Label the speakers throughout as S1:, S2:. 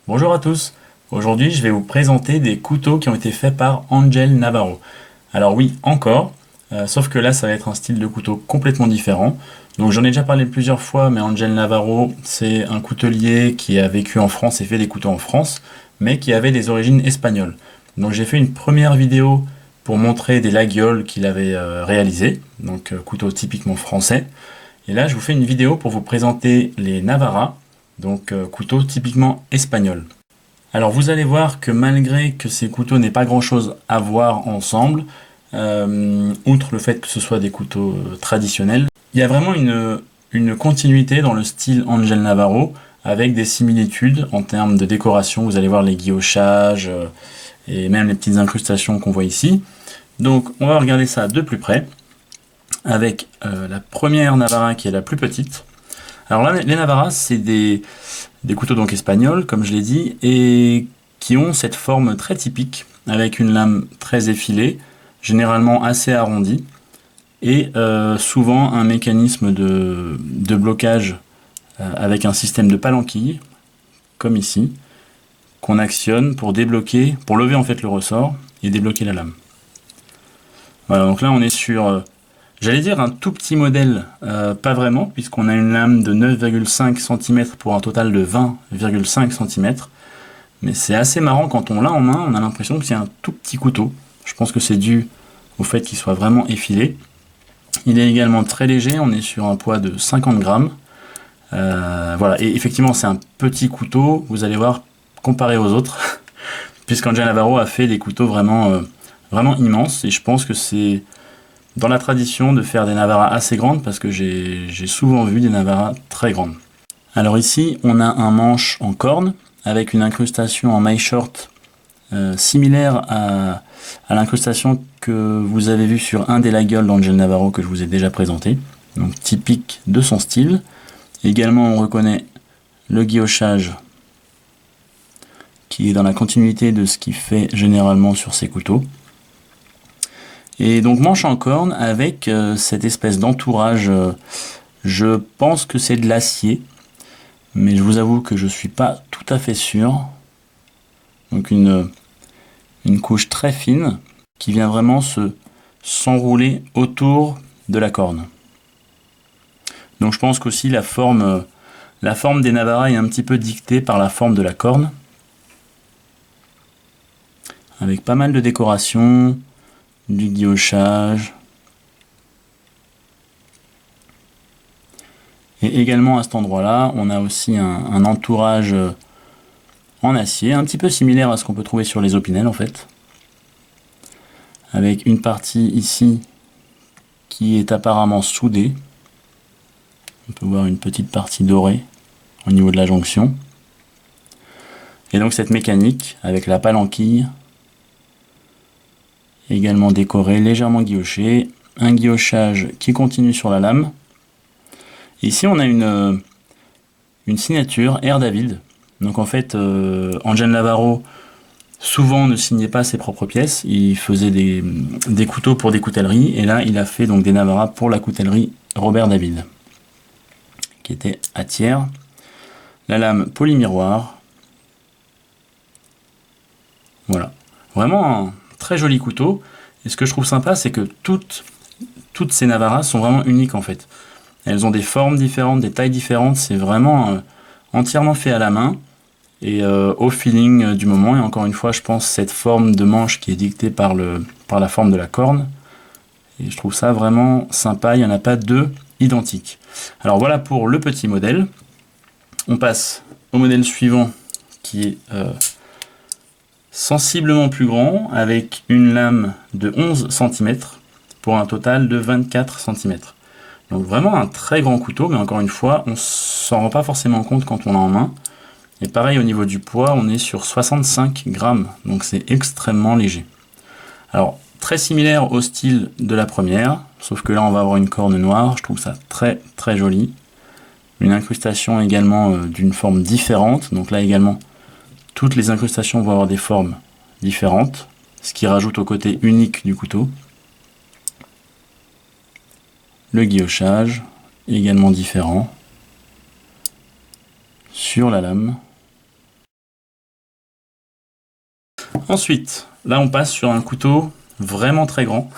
S1: Bonjour à tous, aujourd'hui je vais vous présenter des couteaux qui ont été faits par Angel Navarro. Alors oui, encore, sauf que là ça va être un style de couteau complètement différent. Donc j'en ai déjà parlé plusieurs fois, mais Angel Navarro c'est un coutelier qui a vécu en France et fait des couteaux en France, mais qui avait des origines espagnoles. Donc j'ai fait une première vidéo pour montrer des laguioles qu'il avait réalisées, donc couteaux typiquement français. Et là je vous fais une vidéo pour vous présenter les Navarra, donc couteaux typiquement espagnols. Alors vous allez voir que malgré que ces couteaux n'aient pas grand chose à voir ensemble, outre le fait que ce soit des couteaux traditionnels, il y a vraiment une continuité dans le style Angel Navarro avec des similitudes en termes de décoration. Vous allez voir les guillochages et même les petites incrustations qu'on voit ici. Donc on va regarder ça de plus près avec la première Navarra qui est la plus petite. Alors là, les Navarra, c'est des couteaux donc espagnols, comme je l'ai dit, et qui ont cette forme très typique, avec une lame très effilée, généralement assez arrondie, et souvent un mécanisme de blocage avec un système de palanquille, comme ici, qu'on actionne pour débloquer, pour lever en fait le ressort et débloquer la lame. Voilà, donc là on est sur j'allais dire un tout petit modèle, pas vraiment, puisqu'on a une lame de 9,5 cm pour un total de 20,5 cm. Mais c'est assez marrant quand on l'a en main, on a l'impression que c'est un tout petit couteau. Je pense que c'est dû au fait qu'il soit vraiment effilé. Il est également très léger, on est sur un poids de 50 grammes. Voilà, et effectivement c'est un petit couteau, vous allez voir, comparé aux autres, puisqu'Angel Navarro a fait des couteaux vraiment immenses, et je pense que c'est dans la tradition de faire des Navarra assez grandes parce que j'ai souvent vu des Navarra très grandes. Alors ici, on a un manche en corne avec une incrustation en maille short similaire à l'incrustation que vous avez vue sur un des laguioles d'Angel Navarro que je vous ai déjà présenté, donc typique de son style. Également, on reconnaît le guillochage qui est dans la continuité de ce qu'il fait généralement sur ses couteaux. Et donc manche en corne avec cette espèce d'entourage, je pense que c'est de l'acier, mais je vous avoue que je suis pas tout à fait sûr. Donc une couche très fine qui vient vraiment s'enrouler autour de la corne. Donc je pense qu'aussi la forme des Navarra est un petit peu dictée par la forme de la corne, avec pas mal de décoration, du guillochage. Et également à cet endroit-là, on a aussi un entourage en acier, un petit peu similaire à ce qu'on peut trouver sur les Opinel en fait. Avec une partie ici qui est apparemment soudée. On peut voir une petite partie dorée au niveau de la jonction. Et donc cette mécanique avec la palanquille également décoré, légèrement guilloché, un guillochage qui continue sur la lame. Ici on a une signature Air David. Donc en fait Angel Navarro souvent ne signait pas ses propres pièces, il faisait des couteaux pour des coutelleries, et là il a fait donc des Navarra pour la coutellerie Robert David, qui était à tiers. La lame polymiroir. Voilà, vraiment un très joli couteau. Et ce que je trouve sympa, c'est que toutes ces Navarra sont vraiment uniques en fait. Elles ont des formes différentes, des tailles différentes. C'est vraiment entièrement fait à la main et au feeling du moment. Et encore une fois, je pense cette forme de manche qui est dictée par la forme de la corne. Et je trouve ça vraiment sympa. Il n'y en a pas deux identiques. Alors voilà pour le petit modèle. On passe au modèle suivant qui est sensiblement plus grand, avec une lame de 11 cm pour un total de 24 cm. Donc vraiment un très grand couteau, mais encore une fois, on s'en rend pas forcément compte quand on l'a en main. Et pareil au niveau du poids, on est sur 65 grammes, donc c'est extrêmement léger. Alors très similaire au style de la première, sauf que là on va avoir une corne noire, je trouve ça très très joli. Une incrustation également d'une forme différente, donc là également toutes les incrustations vont avoir des formes différentes, ce qui rajoute au côté unique du couteau. Le guillochage, également différent, sur la lame. Ensuite, là on passe sur un couteau vraiment très grand.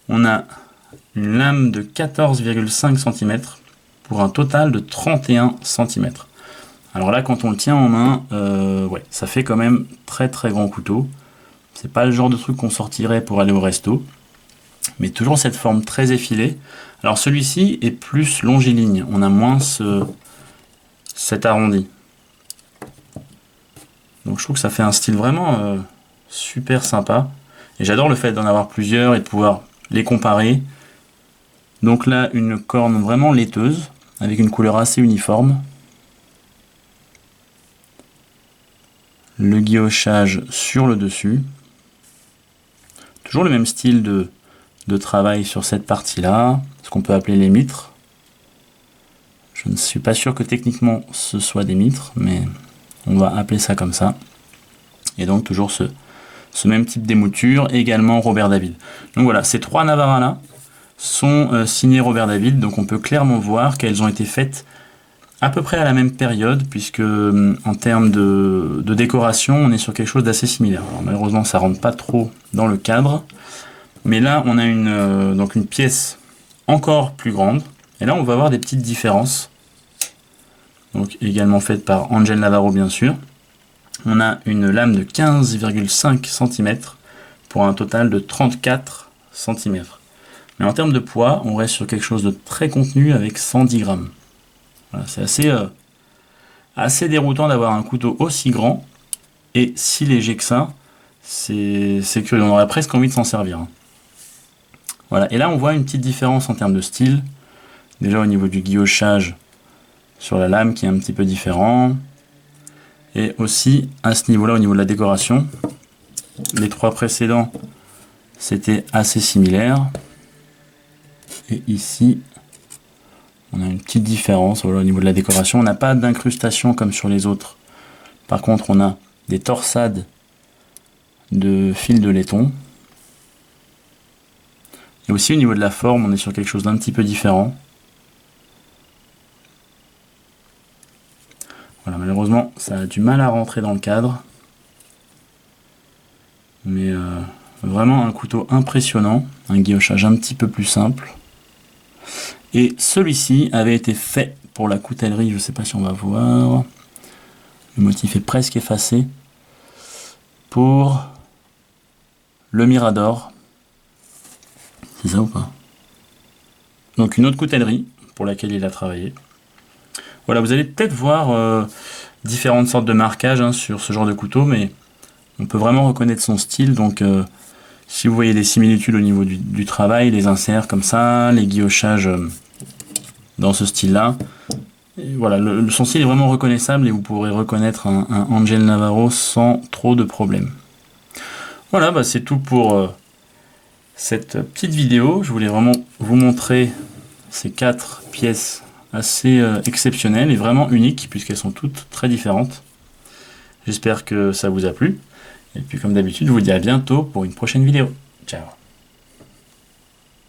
S1: On a une lame de 14,5 cm pour un total de 31 cm. Alors là, quand on le tient en main, ouais, ça fait quand même très très grand couteau. C'est pas le genre de truc qu'on sortirait pour aller au resto, mais toujours cette forme très effilée. Alors celui-ci est plus longiligne, on a moins cet arrondi. Donc je trouve que ça fait un style vraiment super sympa. Et j'adore le fait d'en avoir plusieurs et de pouvoir les comparer. Donc là, une corne vraiment laiteuse, avec une couleur assez uniforme. Le guillochage sur le dessus. Toujours le même style de travail sur cette partie-là, ce qu'on peut appeler les mitres. Je ne suis pas sûr que techniquement ce soit des mitres, mais on va appeler ça comme ça. Et donc toujours ce même type d'émouture, également Robert David. Donc voilà, ces trois Navaras-là sont signées Robert David, donc on peut clairement voir qu'elles ont été faites à peu près à la même période, puisque en termes de décoration, on est sur quelque chose d'assez similaire. Alors, malheureusement, ça rentre pas trop dans le cadre, mais là, on a donc une pièce encore plus grande, et là, on va avoir des petites différences. Donc également faite par Angel Navarro, bien sûr. On a une lame de 15,5 cm pour un total de 34 cm. Mais en termes de poids, on reste sur quelque chose de très contenu avec 110 grammes. Voilà, c'est assez déroutant d'avoir un couteau aussi grand et si léger que ça. C'est curieux, on aurait presque envie de s'en servir. Voilà, et là on voit une petite différence en termes de style. Déjà au niveau du guillochage sur la lame qui est un petit peu différent. Et aussi à ce niveau-là, au niveau de la décoration. Les trois précédents, c'était assez similaire. Et ici, on a une petite différence voilà, au niveau de la décoration. On n'a pas d'incrustation comme sur les autres. Par contre, on a des torsades de fil de laiton. Et aussi au niveau de la forme, on est sur quelque chose d'un petit peu différent. Voilà, malheureusement, ça a du mal à rentrer dans le cadre. Mais vraiment un couteau impressionnant. Un guillochage un petit peu plus simple. Et celui-ci avait été fait pour la coutellerie, je ne sais pas si on va voir. Le motif est presque effacé. Pour le Mirador. C'est ça ou pas? Donc une autre coutellerie pour laquelle il a travaillé. Voilà, vous allez peut-être voir différentes sortes de marquages sur ce genre de couteau, mais on peut vraiment reconnaître son style. Donc si vous voyez des similitudes au niveau du travail, les inserts comme ça, les guillochages dans ce style-là, voilà, son style est vraiment reconnaissable et vous pourrez reconnaître un Angel Navarro sans trop de problèmes. Voilà, bah c'est tout pour cette petite vidéo. Je voulais vraiment vous montrer ces 4 pièces assez exceptionnelles et vraiment uniques puisqu'elles sont toutes très différentes. J'espère que ça vous a plu. Et puis comme d'habitude, je vous dis à bientôt pour une prochaine vidéo. Ciao.